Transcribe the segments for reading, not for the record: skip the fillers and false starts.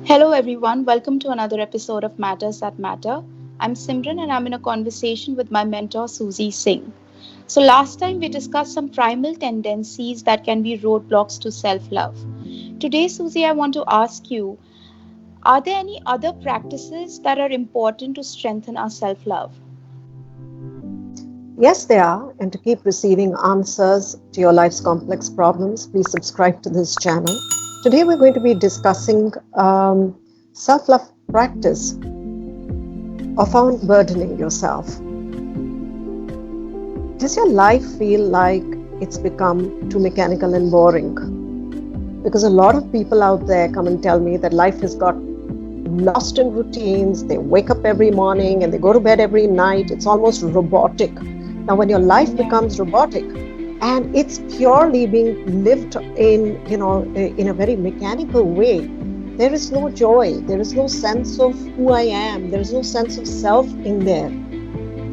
Hello, everyone. Welcome to another episode of Matters That Matter. I'm Simran and I'm in a conversation with my mentor, Susie Singh. So, last time we discussed some primal tendencies that can be roadblocks to self love. Today, Susie, I want to ask you, are there any other practices that are important to strengthen our self love? Yes, they are. And to keep receiving answers to your life's complex problems, please subscribe to this channel. Today, we're going to be discussing self love practice of unburdening yourself. Does your life feel like it's become too mechanical and boring? Because a lot of people out there come and tell me that life has got lost in routines. They wake up every morning and they go to bed every night. It's almost robotic. Now, when your life becomes robotic and it's purely being lived in a very mechanical way, there is no joy. There is no sense of who I am. There is no sense of self in there.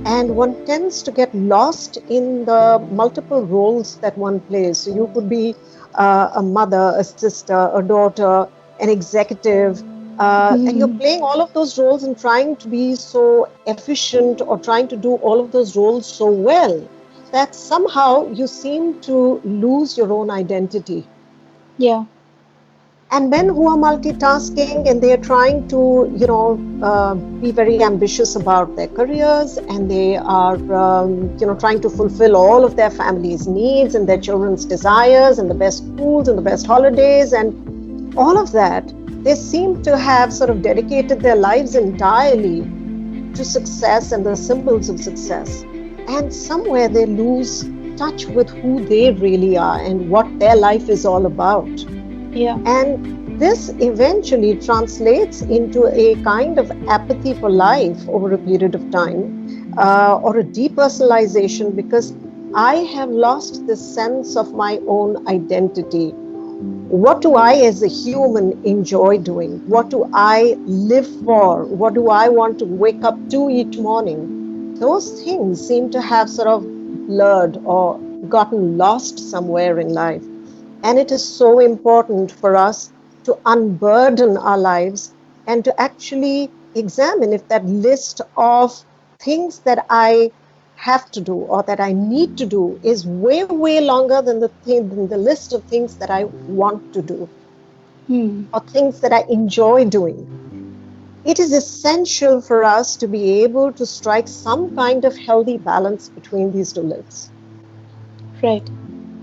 And one tends to get lost in the multiple roles that one plays. So you could be a mother, a sister, a daughter, an executive, and you're playing all of those roles and trying to be so efficient or trying to do all of those roles so well that somehow you seem to lose your own identity. Yeah. And men who are multitasking and they are trying to, be very ambitious about their careers, and they are, trying to fulfill all of their family's needs and their children's desires and the best schools and the best holidays and all of that, they seem to have sort of dedicated their lives entirely to success and the symbols of success. And somewhere they lose touch with who they really are and what their life is all about. Yeah. And this eventually translates into a kind of apathy for life over a period of time, or a depersonalization, because I have lost the sense of my own identity. What do I as a human enjoy doing? What do I live for? What do I want to wake up to each morning? Those things seem to have sort of blurred or gotten lost somewhere in life. And it is so important for us to unburden our lives and to actually examine if that list of things that I have to do or that I need to do is way, way longer than the list of things that I want to do or things that I enjoy doing. It is essential for us to be able to strike some kind of healthy balance between these two lists. Right.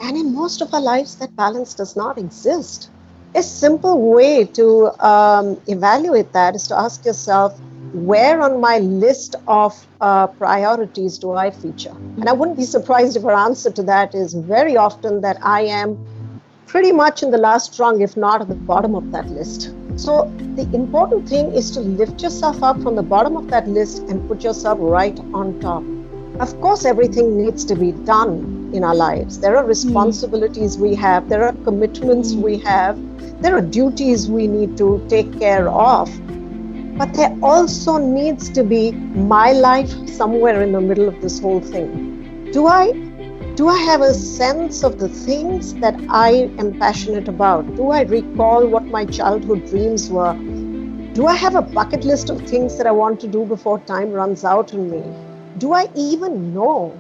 And in most of our lives, that balance does not exist. A simple way to evaluate that is to ask yourself, where on my list of priorities do I feature? And I wouldn't be surprised if our answer to that is very often that I am pretty much in the last rung, if not at the bottom of that list. So the important thing is to lift yourself up from the bottom of that list and put yourself right on top. Of course, everything needs to be done in our lives. There are responsibilities we have, there are commitments we have, there are duties we need to take care of. But there also needs to be my life somewhere in the middle of this whole thing. Do I have a sense of the things that I am passionate about? Do I recall what my childhood dreams were? Do I have a bucket list of things that I want to do before time runs out on me? Do I even know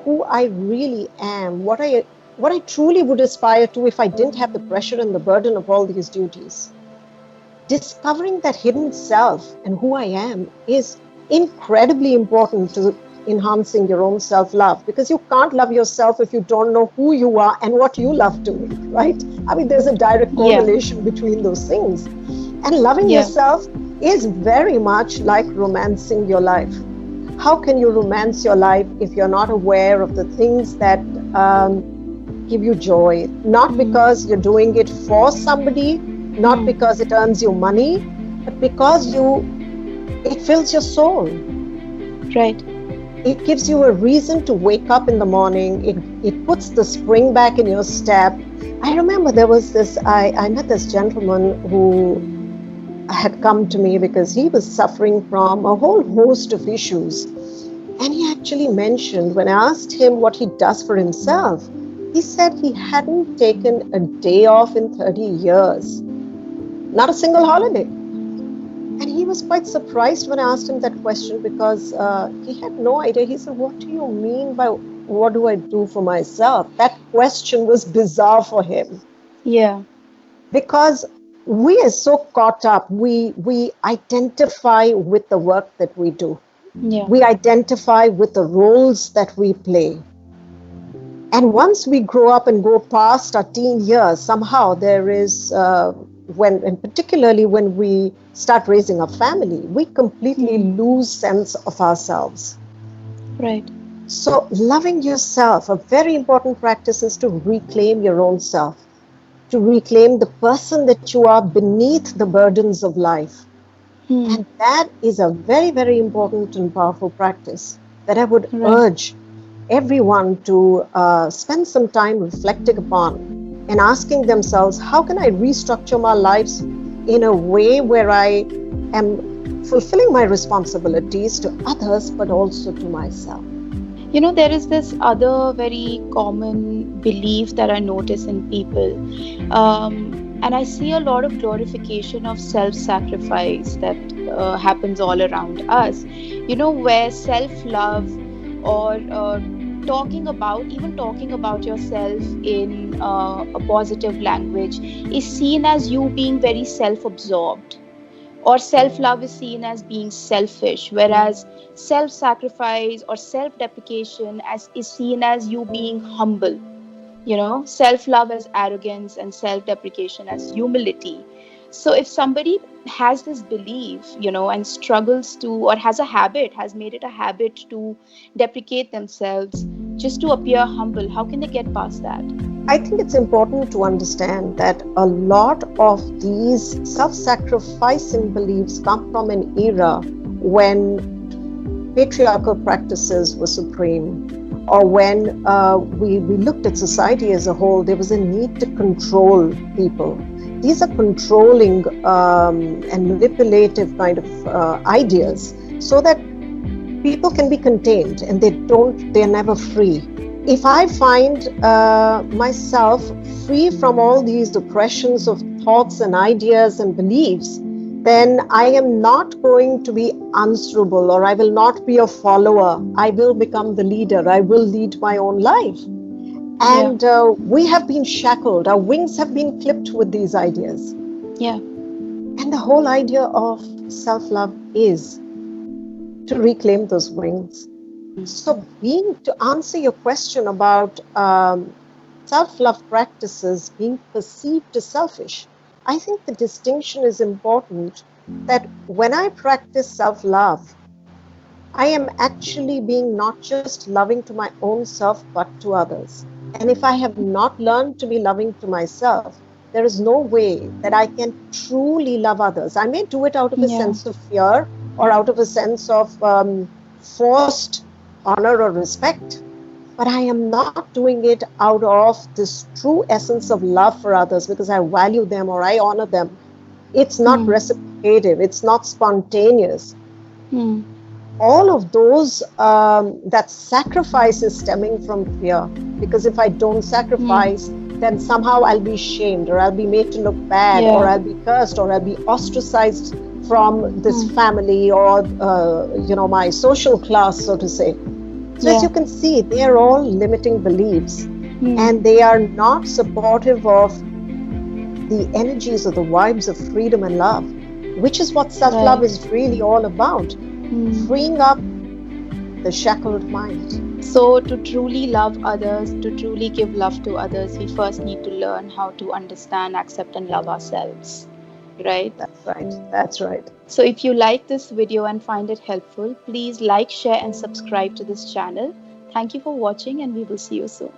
who I really am, what I truly would aspire to if I didn't have the pressure and the burden of all these duties? Discovering that hidden self and who I am is incredibly important to enhancing your own self-love, because you can't love yourself if you don't know who you are and what you love doing, right? I mean, there's a direct correlation between those things. And loving yourself is very much like romancing your life. How can you romance your life if you're not aware of the things that give you joy? Not because you're doing it for somebody, not because it earns you money, but because it fills your soul. Right. It gives you a reason to wake up in the morning. It puts the spring back in your step. I remember there was I met this gentleman who had come to me because he was suffering from a whole host of issues. And he actually mentioned, when I asked him what he does for himself, he said he hadn't taken a day off in 30 years. not a single holiday. And he was quite surprised when I asked him that question because he had no idea. He said, "What do you mean by what do I do for myself?" That question was bizarre for him Yeah. because we are so caught up. We identify with the work that we do. Yeah. We identify with the roles that we play. And once we grow up and go past our teen years, somehow there is, and particularly when we start raising a family, we completely Hmm. lose sense of ourselves. Right. So loving yourself, a very important practice is to reclaim your own self, to reclaim the person that you are beneath the burdens of life. Hmm. And that is a very, very important and powerful practice that I would Right. urge everyone to spend some time reflecting upon and asking themselves, how can I restructure my lives in a way where I am fulfilling my responsibilities to others, but also to myself? There is this other very common belief that I notice in people. And I see a lot of glorification of self sacrifice that happens all around us. Where self love or even talking about yourself in a positive language is seen as you being very self absorbed, or self love is seen as being selfish, whereas self sacrifice or self deprecation as is seen as you being humble. Self love as arrogance and self deprecation as humility. So if somebody has this belief, and struggles to, or has made it a habit to deprecate themselves just to appear humble, how can they get past that? I think it's important to understand that a lot of these self sacrificing beliefs come from an era when patriarchal practices were supreme, or when we looked at society as a whole, there was a need to control people. These are controlling and manipulative kind of ideas so that people can be contained and they're never free. If I find myself free from all these oppressions of thoughts and ideas and beliefs, then I am not going to be answerable, or I will not be a follower. I will become the leader. I will lead my own life. Yeah. And we have been shackled. Our wings have been clipped with these ideas. Yeah. And the whole idea of self love is to reclaim those wings. So, to answer your question about self love practices being perceived as selfish, I think the distinction is important that when I practice self love, I am actually being not just loving to my own self, but to others. And if I have not learned to be loving to myself, there is no way that I can truly love others. I may do it out of a Yeah. sense of fear or out of a sense of forced honor or respect, but I am not doing it out of this true essence of love for others because I value them or I honor them. It's not Hmm. reciprocative, it's not spontaneous. Hmm. All of those, that sacrifice is stemming from fear. Because if I don't Hmm. sacrifice, then somehow I'll be shamed, or I'll be made to look bad, or Yeah. I'll be cursed, or I'll be ostracized from this Hmm. family, or my social class, so to say. So as Yeah. you can see, they are all limiting beliefs, Hmm. and they are not supportive of the energies or the vibes of freedom and love, which is what self-love Right. is really all about. Hmm. Freeing up the shackled mind. So, to truly love others, to truly give love to others, we first need to learn how to understand, accept, and love ourselves. Right? That's right. That's right. So, if you like this video and find it helpful, please like, share, and subscribe to this channel. Thank you for watching, and we will see you soon.